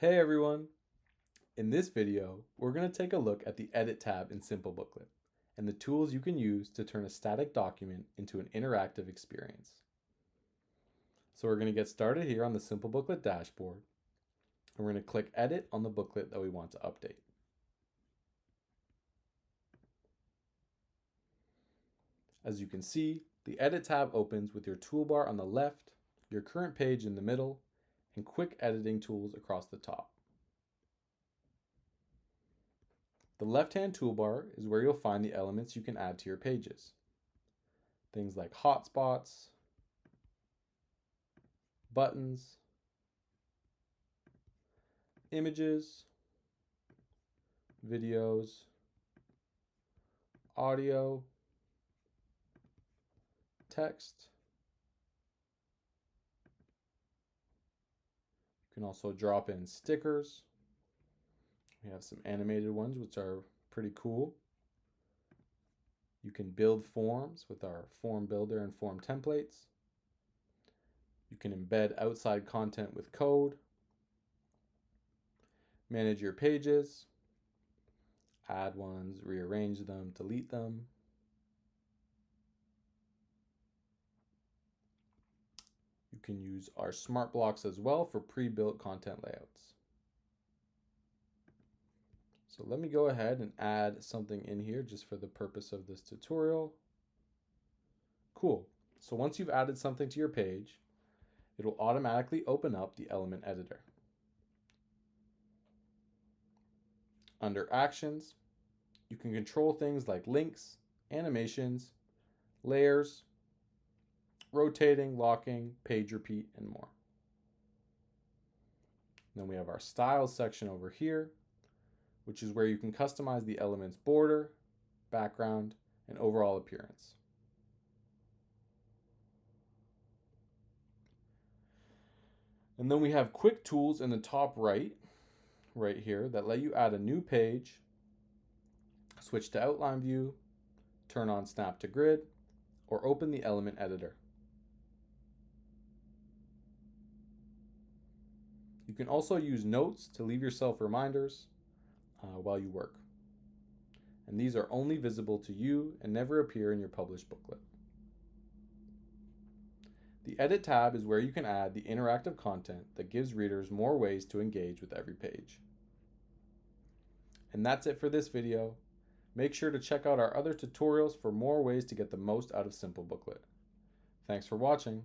Hey everyone! In this video, we're going to take a look at the Edit tab in Simplebooklet and the tools you can use to turn a static document into an interactive experience. So we're going to get started here on the Simplebooklet dashboard, and we're going to click Edit on the booklet that we want to update. As you can see, the Edit tab opens with your toolbar on the left, your current page in the middle, and quick editing tools across the top. The left-hand toolbar is where you'll find the elements you can add to your pages. Things like hotspots, buttons, images, videos, audio, text. You can also drop in stickers. We have some animated ones, which are pretty cool. You can build forms with our form builder and form templates. You can embed outside content with code. Manage your pages. Add ones, rearrange them, delete them. You can use our smart blocks as well for pre-built content layouts. So let me go ahead and add something in here just for the purpose of this tutorial. Cool. So once you've added something to your page, it will automatically open up the element editor. Under Actions, you can control things like links, animations, layers, rotating, locking, page repeat, and more. Then we have our Styles section over here, which is where you can customize the element's border, background, and overall appearance. And then we have quick tools in the top right here, that let you add a new page, switch to outline view, turn on snap to grid, or open the element editor. You can also use notes to leave yourself reminders while you work. And these are only visible to you and never appear in your published booklet. The Edit tab is where you can add the interactive content that gives readers more ways to engage with every page. And that's it for this video. Make sure to check out our other tutorials for more ways to get the most out of Simplebooklet. Thanks for watching.